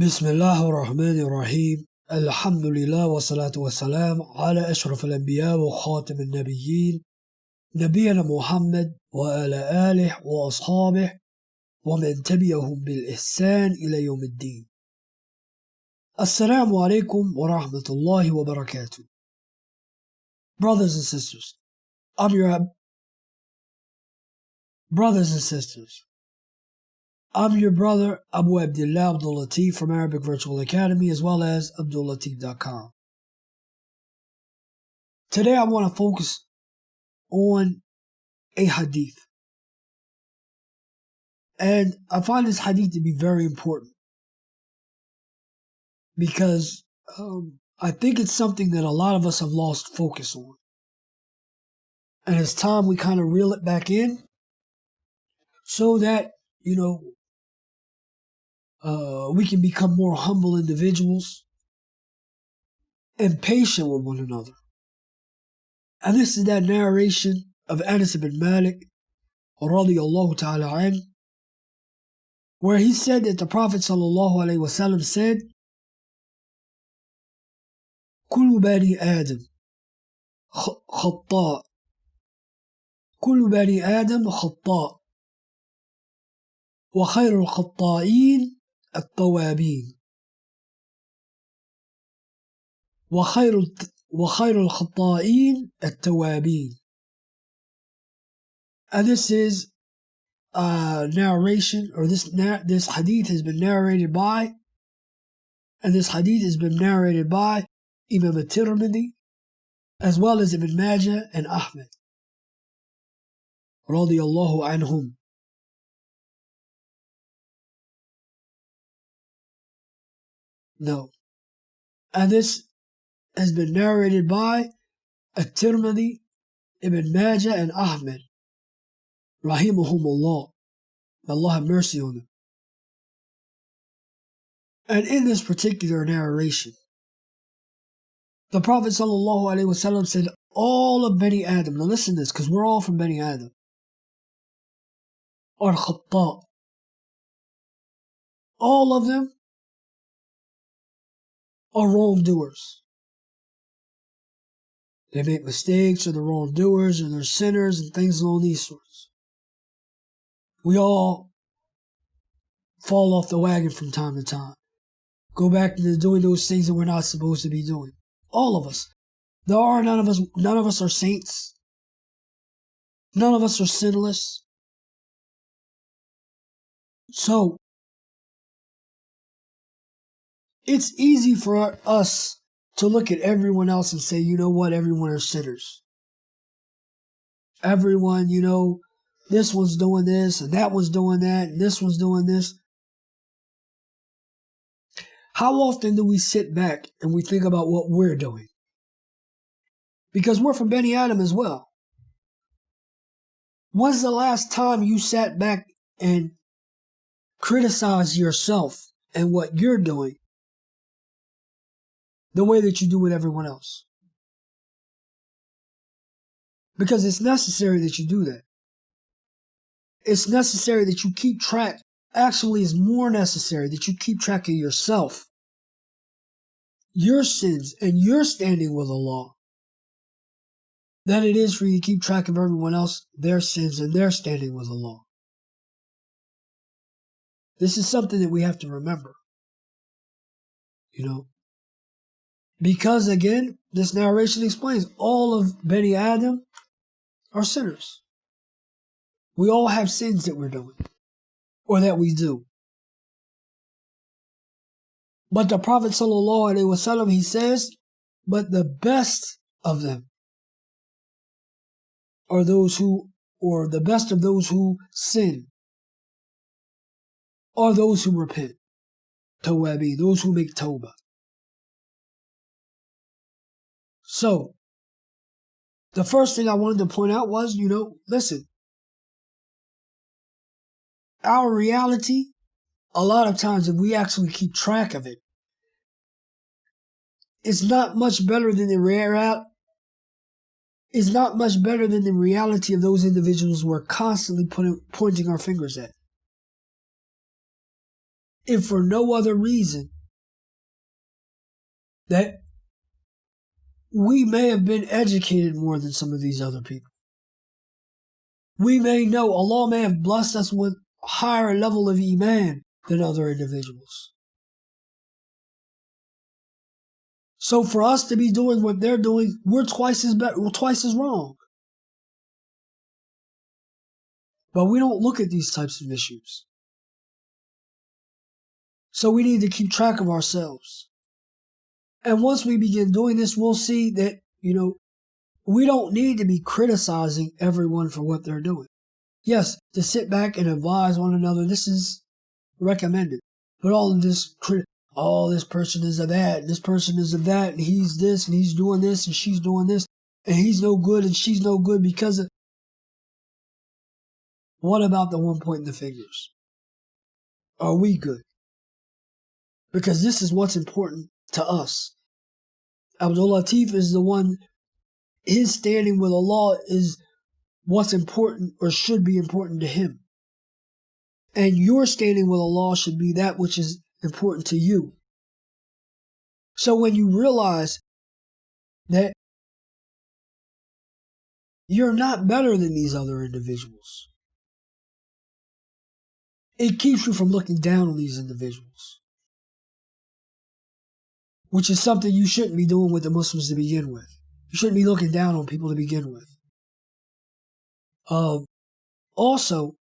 بسم الله الرحمن الرحيم الحمد لله والصلاة والسلام على أشرف الأنبياء وخاتم النبيين نبينا محمد وعلى آله وأصحابه ومن تبعهم بالإحسان إلى يوم الدين. السلام عليكم ورحمة الله وبركاته. Brothers and sisters, I'm your brother Abdul-Lateef from Arabic Virtual Academy, as well as Abdul-Lateef.com. Today I want to focus on a hadith. And I find this hadith to be very important because I think it's something that a lot of us have lost focus on. And it's time we kind of reel it back in so that, we can become more humble individuals and patient with one another. And this is that narration of Anas ibn Malik, radiyallahu ta'ala an, where he said that the Prophet sallallahu alaihi wasallam said, كل بني آدم خطاء كل بني آدم خطاء وخير الخطائين التوابين وخير الخطائين التوابين. And this is narration, or this hadith has been narrated by, Imam al-Tirmidhi, as well as Ibn Majah and Ahmed, radiyallahu anhum. No. And this has been narrated by al-Tirmidhi, Ibn Majah, and Ahmed, rahimahumullah. May Allah have mercy on them. And in this particular narration, the Prophet ﷺ said, all of Bani Adam, now listen to this, because we're all from Bani Adam, are khata'. All of them are wrongdoers. They make mistakes, or they're wrongdoers, or they're sinners, and things along these sorts. We all fall off the wagon from time to time. Go back to doing those things that we're not supposed to be doing. All of us. None of us are saints. None of us are sinless. So, it's easy for us to look at everyone else and say, you know what, everyone are sinners. Everyone, this one's doing this, and that one's doing that, and this one's doing this. How often do we sit back and we think about what we're doing? Because we're from Bani Adam as well. When's the last time you sat back and criticized yourself and what you're doing the way that you do with everyone else? Because it's necessary that you do that. It's necessary that you keep track. Actually, it's more necessary that you keep track of yourself, your sins, and your standing with Allah, than it is for you to keep track of everyone else, their sins, and their standing with Allah. This is something that we have to remember. Because again, this narration explains all of Bani Adam are sinners. We all have sins that we're doing, or that we do. But the Prophet ﷺ, he says, but the best of them are those who, or the best of those who sin, are those who repent. Tawabi, those who make tawbah. So, the first thing I wanted to point out was, listen, our reality, a lot of times, if we actually keep track of it, it's not much better than the reality of those individuals we're constantly pointing our fingers at. if for no other reason that we may have been educated more than some of these other people. We may know Allah may have blessed us with a higher level of Iman than other individuals. So for us to be doing what they're doing, we're twice as wrong. But we don't look at these types of issues. So we need to keep track of ourselves. And once we begin doing this, we'll see that, we don't need to be criticizing everyone for what they're doing. Yes, to sit back and advise one another, this is recommended. But all of this, this person is of that, and this person is of that, and he's this, and he's doing this, and she's doing this, and he's no good, and she's no good because of... What about the one pointing the fingers? Are we good? Because this is what's important to us. Abdul-Lateef is the one, his standing with Allah is what's important or should be important to him. And your standing with Allah should be that which is important to you. So when you realize that you're not better than these other individuals, it keeps you from looking down on these individuals, which is something you shouldn't be doing with the Muslims to begin with. You shouldn't be looking down on people to begin with. Also,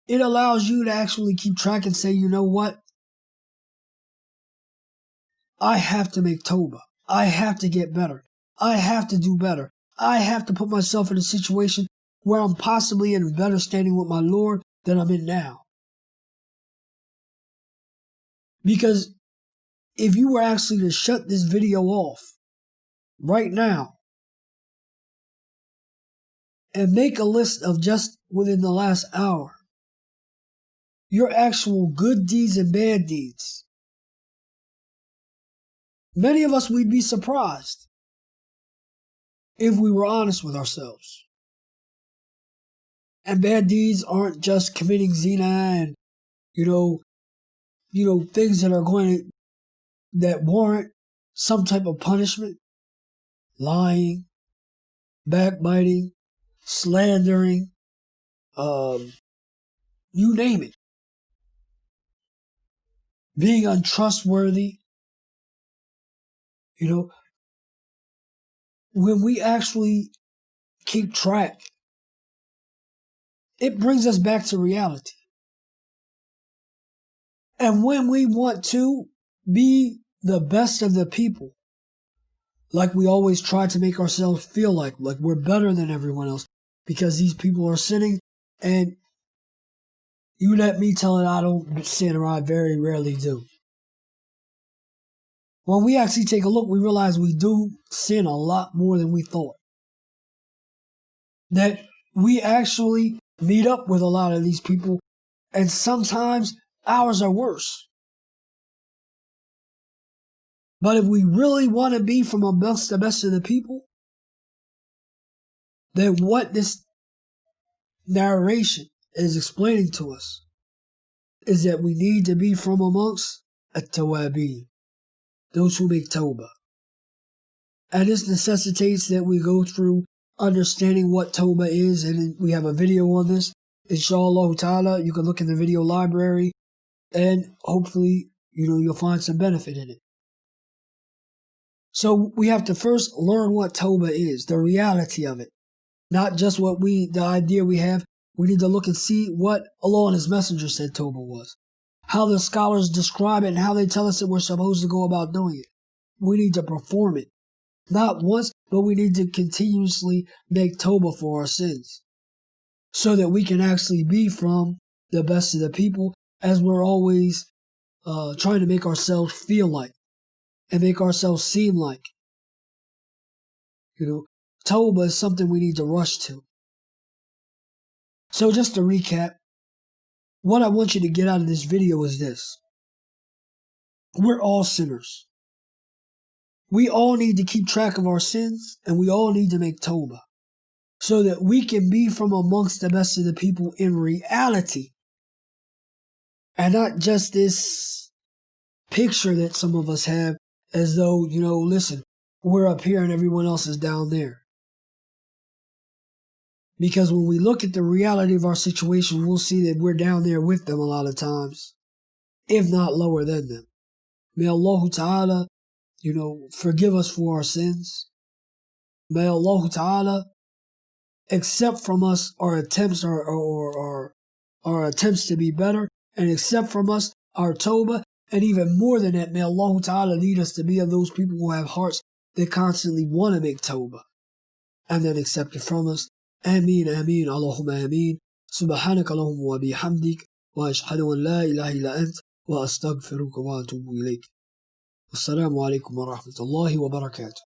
it allows you to actually keep track and say, you know what? I have to make Tawbah. I have to get better. I have to do better. I have to put myself in a situation where I'm possibly in better standing with my Lord than I'm in now. Because if you were actually to shut this video off right now and make a list of just within the last hour, your actual good deeds and bad deeds, many of us, we'd be surprised if we were honest with ourselves. And bad deeds aren't just committing zina and, things that warrant some type of punishment. Lying, backbiting, slandering, you name it. Being untrustworthy. When we actually keep track, it brings us back to reality. And when we want to be the best of the people, like we always try to make ourselves feel like we're better than everyone else because these people are sinning, and you let me tell it, I don't sin, or I very rarely do. When we actually take a look, we realize we do sin a lot more than we thought. That we actually meet up with a lot of these people, and sometimes ours are worse. But if we really want to be from amongst the best of the people, then what this narration is explaining to us is that we need to be from amongst at-tawabin, those who make tawbah. And this necessitates that we go through understanding what tawbah is, and we have a video on this. Inshallah ta'ala, you can look in the video library, and hopefully, you'll find some benefit in it. So we have to first learn what tawbah is, the reality of it. Not just the idea we have. We need to look and see what Allah and His Messenger said tawbah was. How the scholars describe it and how they tell us that we're supposed to go about doing it. We need to perform it. Not once, but we need to continuously make tawbah for our sins. So that we can actually be from the best of the people, as we're always trying to make ourselves feel like and make ourselves seem like. Tawbah is something we need to rush to. So just to recap, what I want you to get out of this video is this. We're all sinners. We all need to keep track of our sins, and we all need to make tawbah, so that we can be from amongst the best of the people in reality. And not just this picture that some of us have as though, listen, we're up here and everyone else is down there. Because when we look at the reality of our situation, we'll see that we're down there with them a lot of times, if not lower than them. May Allah Ta'ala, forgive us for our sins. May Allah Ta'ala accept from us our attempts our attempts to be better, and accept from us our tawbah, and even more than that, may Allah Ta'ala lead us to be of those people who have hearts that constantly want to make tawbah, and then accept it from us. Ameen, ameen, Allahumma ameen. Subhanaka Allahumma wa bihamdik, wa ashhadu an la ilaha illa ant, wa astaghfiruka wa atubu ilayk. Wassalamu alaikum wa rahmatullahi wa barakatuh.